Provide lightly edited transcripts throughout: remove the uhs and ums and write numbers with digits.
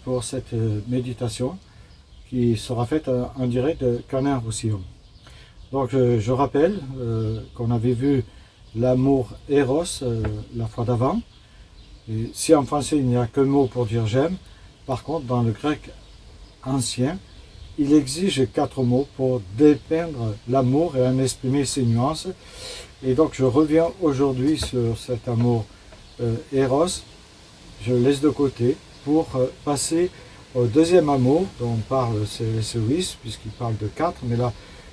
pour cette méditation qui sera faite en direct de Canet-en-Roussillon. Donc je rappelle qu'on avait vu l'amour Eros la fois d'avant. Et si en français il n'y a qu'un mot pour dire j'aime, par contre dans le grec ancien, il exige 4 mots pour dépeindre l'amour et en exprimer ses nuances. Et donc je reviens aujourd'hui sur cet amour Eros. Je le laisse de côté pour passer au deuxième amour dont parle C.S. Lewis, puisqu'il parle de 4, mais là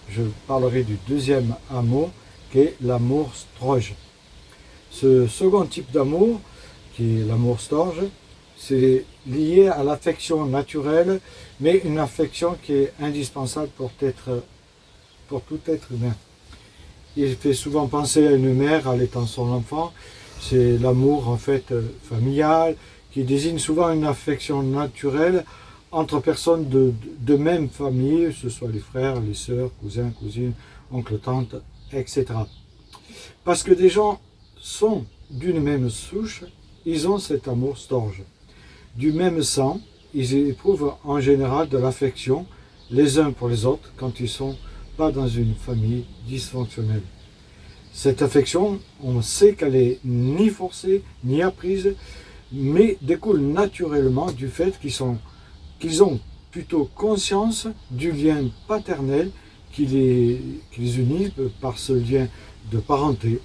je parlerai du deuxième amour qui est l'amour storge. Ce second type d'amour, qui est l'amour storge, c'est lié à l'affection naturelle, mais une affection qui est indispensable pour tout être humain. Il fait souvent penser à une mère allaitant son enfant. C'est l'amour en fait familial, qui désigne souvent une affection naturelle entre personnes de même famille, que ce soit les frères, les sœurs, cousins, cousines, oncles, tantes, etc. Parce que des gens sont d'une même souche, ils ont cet amour storge. Du même sang, ils éprouvent en général de l'affection les uns pour les autres quand ils ne sont pas dans une famille dysfonctionnelle. Cette affection, on sait qu'elle n'est ni forcée, ni apprise, mais découle naturellement du fait qu'ils ont plutôt conscience du lien paternel qui les unit par ce lien de parenté.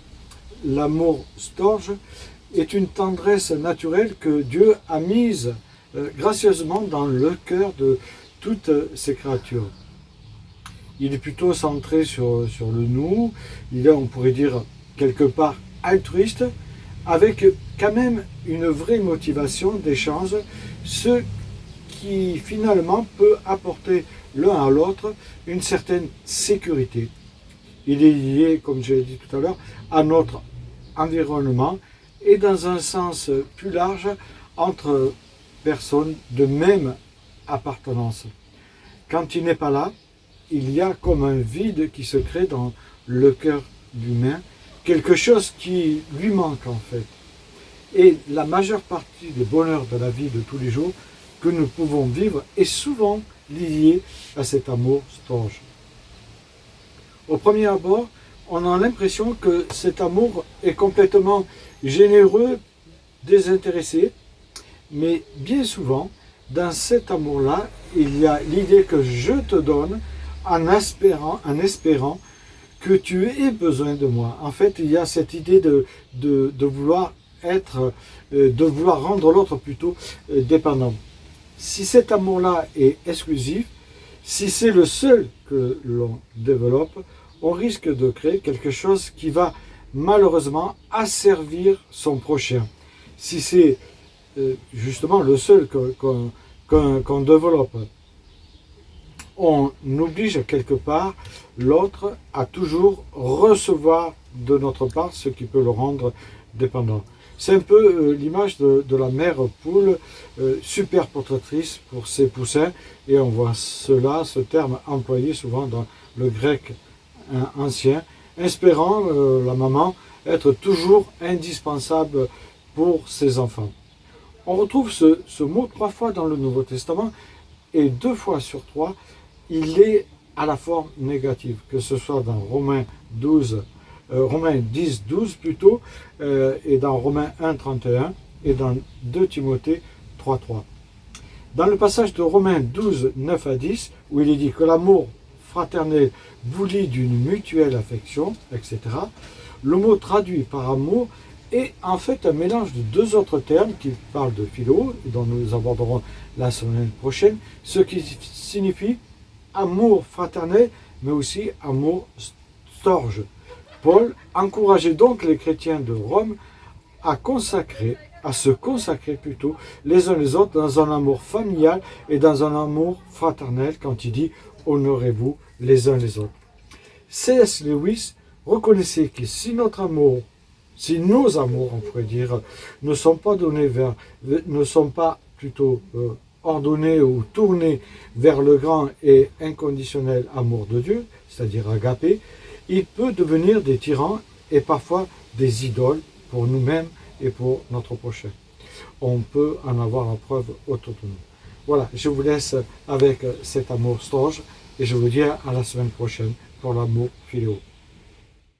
L'amour storge est une tendresse naturelle que Dieu a mise gracieusement dans le cœur de toutes ces créatures. Il est plutôt centré sur le nous, il est, on pourrait dire, quelque part altruiste, avec quand même une vraie motivation d'échange, ce qui finalement peut apporter l'un à l'autre une certaine sécurité. Il est lié, comme je l'ai dit tout à l'heure, à notre environnement et dans un sens plus large entre personnes de même appartenance. Quand il n'est pas là, il y a comme un vide qui se crée dans le cœur humain, quelque chose qui lui manque en fait. Et la majeure partie du bonheur de la vie de tous les jours que nous pouvons vivre est souvent liée à cet amour storge. Au premier abord, on a l'impression que cet amour est complètement généreux, désintéressé, mais bien souvent, dans cet amour-là, il y a l'idée que je te donne en espérant que tu aies besoin de moi. En fait, il y a cette idée de vouloir de vouloir rendre l'autre plutôt dépendant. Si cet amour-là est exclusif, si c'est le seul que l'on développe, on risque de créer quelque chose qui va malheureusement asservir son prochain. Si c'est justement le seul qu'on développe, on oblige quelque part l'autre à toujours recevoir de notre part ce qui peut le rendre dépendant. C'est un peu l'image de la mère poule, super protectrice pour ses poussins, et on voit ce terme employé souvent dans le grec ancien, espérant la maman être toujours indispensable pour ses enfants. On retrouve ce mot 3 fois dans le Nouveau Testament, et 2 fois sur 3, il est à la forme négative, que ce soit dans Romains 10, 12 plutôt, et dans Romains 1, 31, et dans 2 Timothée 3, 3. Dans le passage de Romains 12, 9 à 10, où il est dit que l'amour fraternel vous lie d'une mutuelle affection, etc., le mot traduit par amour est en fait un mélange de 2 autres termes qui parlent de philo, dont nous aborderons la semaine prochaine, ce qui signifie amour fraternel, mais aussi amour storge. Paul encourageait donc les chrétiens de Rome à se consacrer plutôt les uns les autres dans un amour familial et dans un amour fraternel quand il dit « honorez-vous les uns les autres ». C.S. Lewis reconnaissait que si nos amours, on pourrait dire, ne sont pas plutôt ordonnés ou tournés vers le grand et inconditionnel amour de Dieu, c'est-à-dire agapé, il peut devenir des tyrans et parfois des idoles pour nous-mêmes et pour notre prochain. On peut en avoir la preuve autour de nous. Voilà, je vous laisse avec cet amour storge et je vous dis à la semaine prochaine pour l'amour philo.